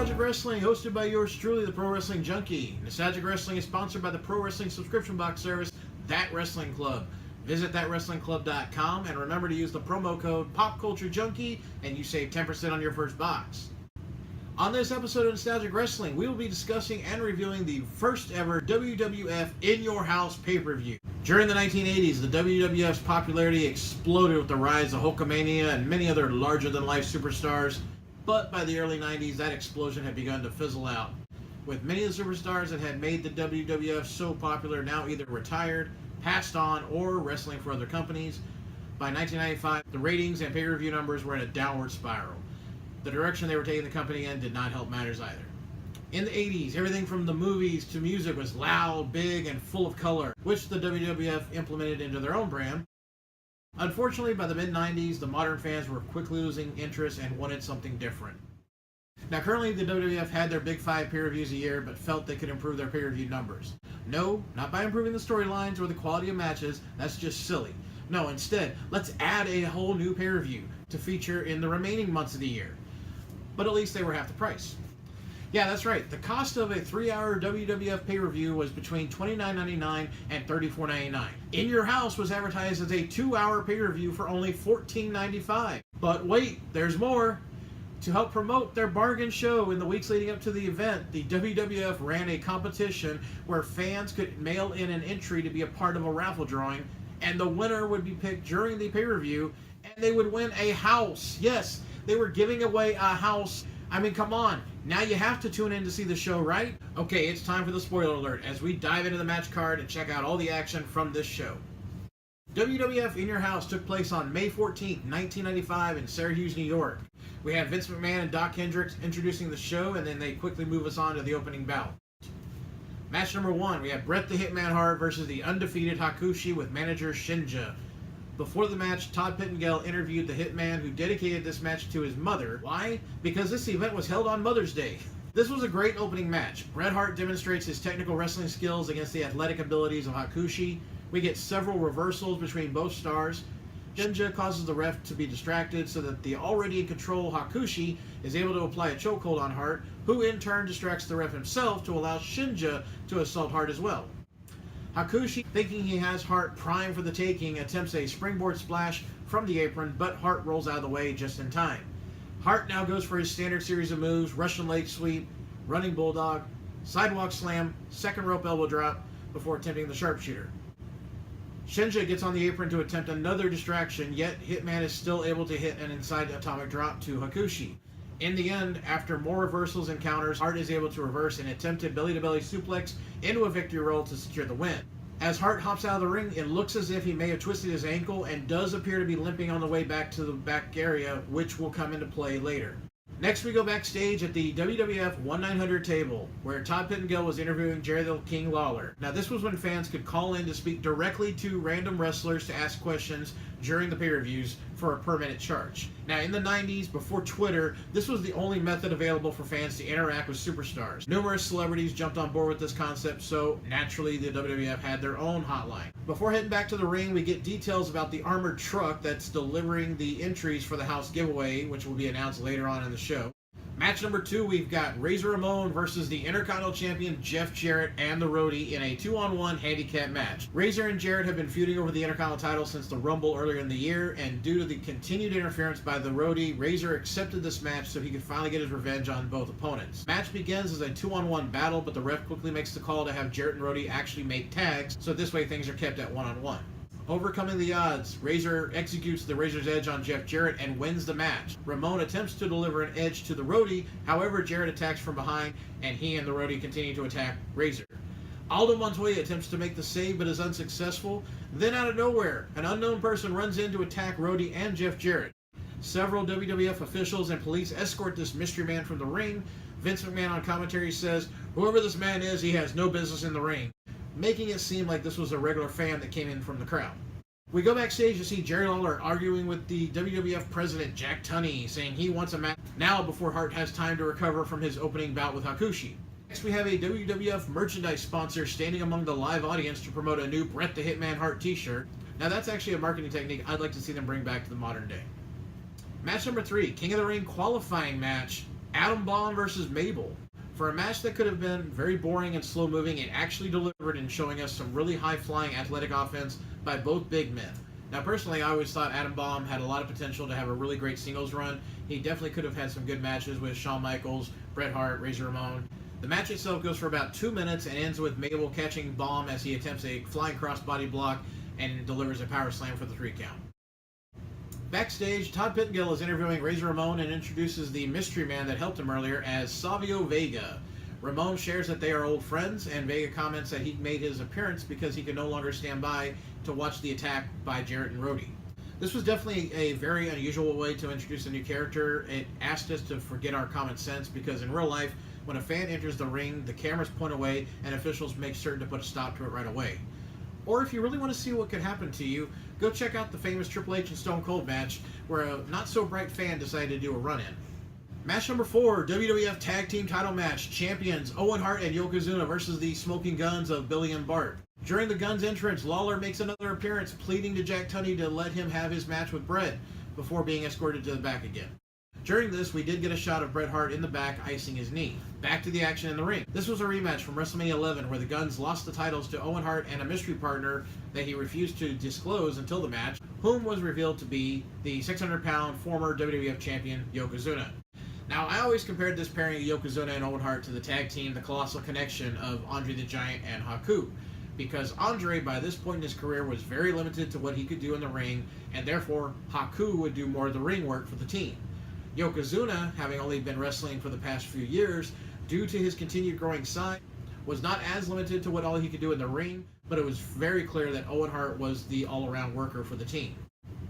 Nostalgic Wrestling, hosted by yours truly, the Pro Wrestling Junkie. Nostalgic Wrestling is sponsored by the Pro Wrestling subscription box service, That Wrestling Club. Visit thatwrestlingclub.com and remember to use the promo code POPCULTUREJUNKIE and you save 10% on your first box. On this episode of Nostalgic Wrestling, we will be discussing and reviewing the first ever WWF In Your House pay-per-view. During the 1980s, the WWF's popularity exploded with the rise of Hulkamania and many other larger-than-life superstars. But by the early 90s, that explosion had begun to fizzle out, with many of the superstars that had made the WWF so popular now either retired, passed on, or wrestling for other companies. By 1995, the ratings and pay-per-view numbers were in a downward spiral. The direction they were taking the company in did not help matters either. In the 80s, everything from the movies to music was loud, big, and full of color, which the WWF implemented into their own brand. Unfortunately, by the mid-90s, the modern fans were quickly losing interest and wanted something different. Now, currently, the WWF had their big 5 pay-per-views a year, but felt they could improve their pay-per-view numbers. No, not by improving the storylines or the quality of matches, that's just silly. No, instead, let's add a whole new pay-per-view to feature in the remaining months of the year. But at least they were half the price. Yeah, that's right. The cost of a 3-hour WWF pay-per-view was between $29.99 and $34.99. In Your House was advertised as a 2-hour pay-per-view for only $14.95. But wait, there's more. To help promote their bargain show in the weeks leading up to the event, the WWF ran a competition where fans could mail in an entry to be a part of a raffle drawing, and the winner would be picked during the pay-per-view, and they would win a house. Yes, they were giving away a house. I mean, come on. Now you have to tune in to see the show, right? Okay, it's time for the spoiler alert as we dive into the match card and check out all the action from this show. WWF In Your House took place on May 14th, 1995 in Syracuse, New York. We have Vince McMahon and Doc Hendricks introducing the show, and then they quickly move us on to the opening bout. Match number 1, we have Bret the Hitman Hart versus the undefeated Hakushi with manager Shinja. Before the match, Todd Pettengill interviewed the Hitman, who dedicated this match to his mother. Why? Because this event was held on Mother's Day. This was a great opening match. Bret Hart demonstrates his technical wrestling skills against the athletic abilities of Hakushi. We get several reversals between both stars. Shinja causes the ref to be distracted so that the already in control Hakushi is able to apply a chokehold on Hart, who in turn distracts the ref himself to allow Shinja to assault Hart as well. Hakushi, thinking he has Hart primed for the taking, attempts a springboard splash from the apron, but Hart rolls out of the way just in time. Hart now goes for his standard series of moves: Russian leg sweep, running bulldog, sidewalk slam, second rope elbow drop, before attempting the sharpshooter. Shinja gets on the apron to attempt another distraction, yet Hitman is still able to hit an inside atomic drop to Hakushi. In the end, after more reversals and counters, Hart is able to reverse an attempted belly-to-belly suplex into a victory roll to secure the win. As Hart hops out of the ring, it looks as if he may have twisted his ankle and does appear to be limping on the way back to the back area, which will come into play later. Next, we go backstage at the WWF 1-900 table, where Todd Pettengill was interviewing Jerry the King Lawler. Now, this was when fans could call in to speak directly to random wrestlers to ask questions during the pay-per-views for a per-minute charge. Now, in the 90s, before Twitter, this was the only method available for fans to interact with superstars. Numerous celebrities jumped on board with this concept, so naturally the WWF had their own hotline. Before heading back to the ring, we get details about the armored truck that's delivering the entries for the house giveaway, which will be announced later on in the show. Match number 2, we've got Razor Ramon versus the Intercontinental Champion Jeff Jarrett and the Roadie in a 2-on-1 handicap match. Razor and Jarrett have been feuding over the Intercontinental title since the Rumble earlier in the year, and due to the continued interference by the Roadie, Razor accepted this match so he could finally get his revenge on both opponents. Match begins as a 2-on-1 battle, but the ref quickly makes the call to have Jarrett and Roadie actually make tags, so this way things are kept at 1-on-1. Overcoming the odds, Razor executes the Razor's Edge on Jeff Jarrett and wins the match. Ramon attempts to deliver an edge to the Roadie, however Jarrett attacks from behind, and he and the Roadie continue to attack Razor. Aldo Montoya attempts to make the save but is unsuccessful. Then out of nowhere, an unknown person runs in to attack Roadie and Jeff Jarrett. Several WWF officials and police escort this mystery man from the ring. Vince McMahon on commentary says, "Whoever this man is, he has no business in the ring," making it seem like this was a regular fan that came in from the crowd. We go backstage to see Jerry Lawler arguing with the WWF president Jack Tunney, saying he wants a match now before Hart has time to recover from his opening bout with Hakushi. Next, we have a WWF merchandise sponsor standing among the live audience to promote a new Bret the Hitman Hart t-shirt. Now that's actually a marketing technique I'd like to see them bring back to the modern day. Match number 3, King of the Ring qualifying match. Atom Bomb versus Mabel. For a match that could have been very boring and slow moving, it actually delivered in showing us some really high flying athletic offense by both big men. Now personally, I always thought Atom Bomb had a lot of potential to have a really great singles run. He definitely could have had some good matches with Shawn Michaels, Bret Hart, Razor Ramon. The match itself goes for about 2 minutes and ends with Mabel catching Bomb as he attempts a flying crossbody block and delivers a power slam for the 3 count. Backstage, Todd Pettengill is interviewing Razor Ramon and introduces the mystery man that helped him earlier as Savio Vega. Ramon shares that they are old friends, and Vega comments that he made his appearance because he could no longer stand by to watch the attack by Jarrett and Rhodey. This was definitely a very unusual way to introduce a new character. It asked us to forget our common sense because in real life, when a fan enters the ring, the cameras point away and officials make certain to put a stop to it right away. Or if you really want to see what could happen to you, go check out the famous Triple H and Stone Cold match where a not-so-bright fan decided to do a run-in. Match number 4, WWF Tag Team Title Match. Champions Owen Hart and Yokozuna versus the Smoking Guns of Billy and Bart. During the Guns' entrance, Lawler makes another appearance, pleading to Jack Tunney to let him have his match with Bret before being escorted to the back again. During this, we did get a shot of Bret Hart in the back icing his knee. Back to the action in the ring. This was a rematch from WrestleMania 11 where the Guns lost the titles to Owen Hart and a mystery partner that he refused to disclose until the match, whom was revealed to be the 600-pound former WWF champion Yokozuna. Now, I always compared this pairing of Yokozuna and Owen Hart to the tag team, the Colossal Connection of Andre the Giant and Haku, because Andre, by this point in his career, was very limited to what he could do in the ring, and therefore Haku would do more of the ring work for the team. Yokozuna, having only been wrestling for the past few years, due to his continued growing size, was not as limited to what all he could do in the ring, but it was very clear that Owen Hart was the all-around worker for the team.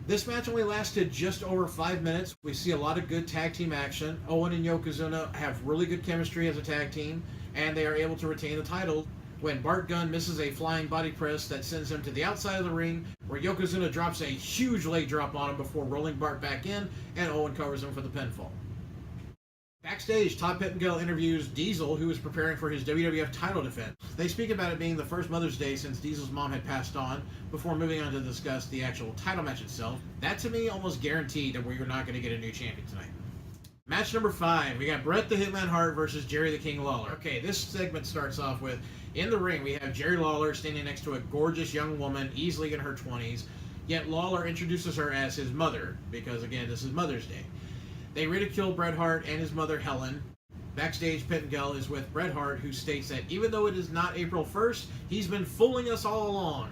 This match only lasted just over 5 minutes. We see a lot of good tag team action. Owen and Yokozuna have really good chemistry as a tag team, and they are able to retain the title when Bart Gunn misses a flying body press that sends him to the outside of the ring, where Yokozuna drops a huge leg drop on him before rolling Bart back in, and Owen covers him for the pinfall. Backstage, Todd Pettengill interviews Diesel, who is preparing for his WWF title defense. They speak about it being the first Mother's Day since Diesel's mom had passed on, before moving on to discuss the actual title match itself. That, to me, almost guaranteed that we're not going to get a new champion tonight. Match number 5, we got Bret the Hitman Hart versus Jerry the King Lawler. Okay, this segment starts off with, in the ring, we have Jerry Lawler standing next to a gorgeous young woman, easily in her 20s, yet Lawler introduces her as his mother, because, again, this is Mother's Day. They ridicule Bret Hart and his mother, Helen. Backstage, Pettengill is with Bret Hart, who states that even though it is not April 1st, he's been fooling us all along.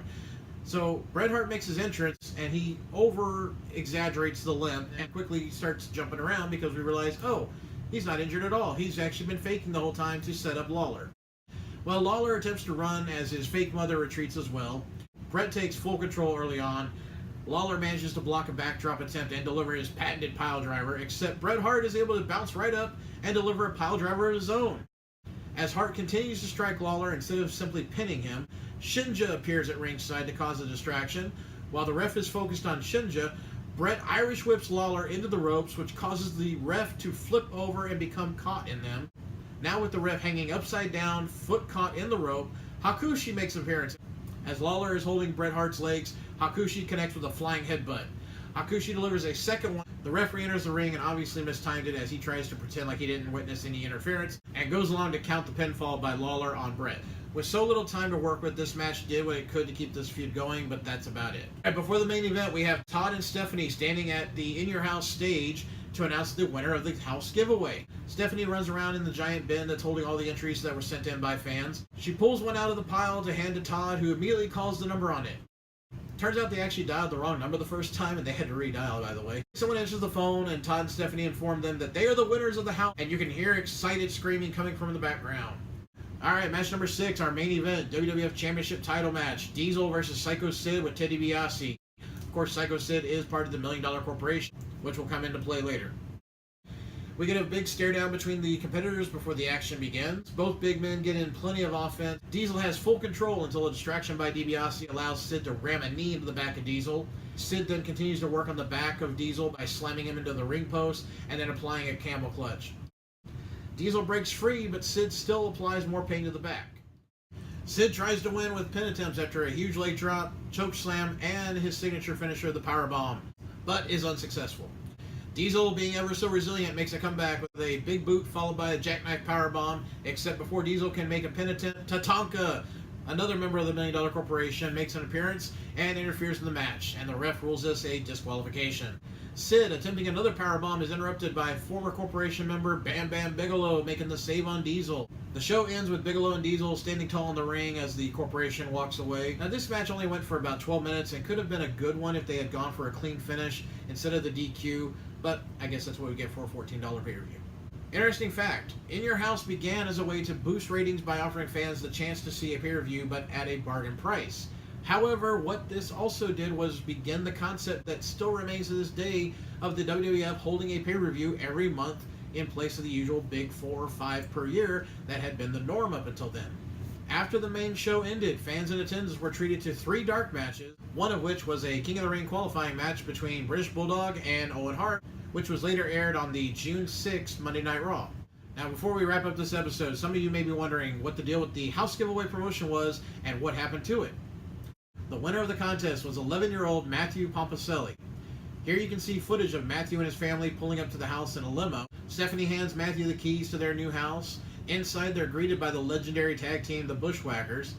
So Bret Hart makes his entrance, and he over-exaggerates the limp and quickly starts jumping around because we realize, oh, he's not injured at all. He's actually been faking the whole time to set up Lawler. Well, Lawler attempts to run as his fake mother retreats as well. Bret takes full control early on. Lawler manages to block a backdrop attempt and deliver his patented pile driver, except Bret Hart is able to bounce right up and deliver a pile driver of his own. As Hart continues to strike Lawler instead of simply pinning him, Shinja appears at ringside to cause a distraction. While the ref is focused on Shinja, Bret Irish whips Lawler into the ropes, which causes the ref to flip over and become caught in them. Now with the ref hanging upside down, foot caught in the rope, Hakushi makes an appearance. As Lawler is holding Bret Hart's legs, Hakushi connects with a flying headbutt. Hakushi delivers a second one. The referee enters the ring and obviously mistimed it as he tries to pretend like he didn't witness any interference and goes along to count the pinfall by Lawler on Bret. With so little time to work with, this match did what it could to keep this feud going, but that's about it. Right, before the main event, we have Todd and Stephanie standing at the In Your House stage to announce the winner of the house giveaway. Stephanie runs around in the giant bin that's holding all the entries that were sent in by fans. She pulls one out of the pile to hand to Todd, who immediately calls the number on it. Turns out they actually dialed the wrong number the first time, and they had to redial, by the way. Someone answers the phone, and Todd and Stephanie inform them that they are the winners of the house, and you can hear excited screaming coming from the background. Alright, match number 6, our main event, WWF Championship title match, Diesel versus Psycho Sid with Ted DiBiase. Of course, Psycho Sid is part of the $1 Million Corporation, which will come into play later. We get a big stare down between the competitors before the action begins. Both big men get in plenty of offense. Diesel has full control until a distraction by DiBiase allows Sid to ram a knee into the back of Diesel. Sid then continues to work on the back of Diesel by slamming him into the ring post and then applying a camel clutch. Diesel breaks free, but Sid still applies more pain to the back. Sid tries to win with pin attempts after a huge leg drop, choke slam, and his signature finisher, the powerbomb, but is unsuccessful. Diesel, being ever so resilient, makes a comeback with a big boot followed by a jackknife powerbomb, except before Diesel can make a penitent, Tatanka, another member of the $1 Million Corporation, makes an appearance and interferes in the match, and the ref rules this a disqualification. Sid, attempting another powerbomb, is interrupted by former Corporation member Bam Bam Bigelow making the save on Diesel. The show ends with Bigelow and Diesel standing tall in the ring as the Corporation walks away. Now, this match only went for about 12 minutes and could have been a good one if they had gone for a clean finish instead of the DQ, but I guess that's what we get for a $14 pay-per-view. Interesting fact, In Your House began as a way to boost ratings by offering fans the chance to see a pay-per-view, but at a bargain price. However, what this also did was begin the concept that still remains to this day of the WWF holding a pay-per-view every month in place of the usual big 4 or 5 per year that had been the norm up until then. After the main show ended, fans in attendance were treated to 3 dark matches, one of which was a King of the Ring qualifying match between British Bulldog and Owen Hart, which was later aired on the June 6th Monday Night Raw. Now, before we wrap up this episode, some of you may be wondering what the deal with the house giveaway promotion was and what happened to it. The winner of the contest was 11-year-old Matthew Pompaselli. Here you can see footage of Matthew and his family pulling up to the house in a limo. Stephanie hands Matthew the keys to their new house. Inside, they're greeted by the legendary tag team, the Bushwhackers.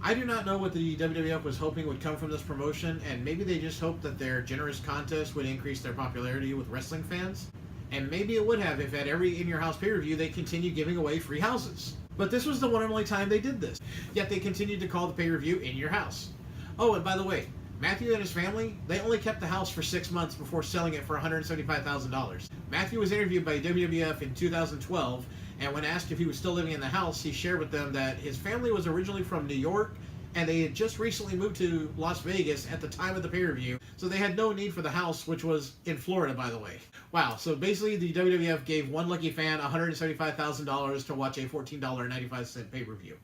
I do not know what the WWF was hoping would come from this promotion, and maybe they just hoped that their generous contest would increase their popularity with wrestling fans. And maybe it would have if at every In Your House pay-per-view they continued giving away free houses. But this was the one and only time they did this. Yet they continued to call the pay-per-view In Your House. Oh, and by the way, Matthew and his family, they only kept the house for 6 months before selling it for $175,000. Matthew was interviewed by WWF in 2012, and when asked if he was still living in the house, he shared with them that his family was originally from New York, and they had just recently moved to Las Vegas at the time of the pay-per-view, so they had no need for the house, which was in Florida, by the way. Wow, so basically the WWF gave one lucky fan $175,000 to watch a $14.95 pay-per-view.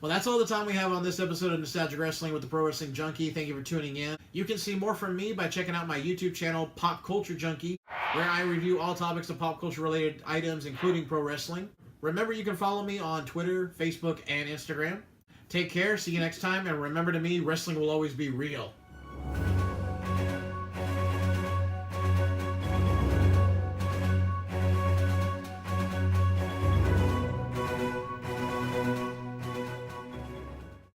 Well, that's all the time we have on this episode of Nostalgic Wrestling with the Pro Wrestling Junkie. Thank you for tuning in. You can see more from me by checking out my YouTube channel, Pop Culture Junkie, where I review all topics of pop culture related items, including pro wrestling. Remember, you can follow me on Twitter, Facebook, and Instagram. Take care, see you next time, and remember to me, wrestling will always be real.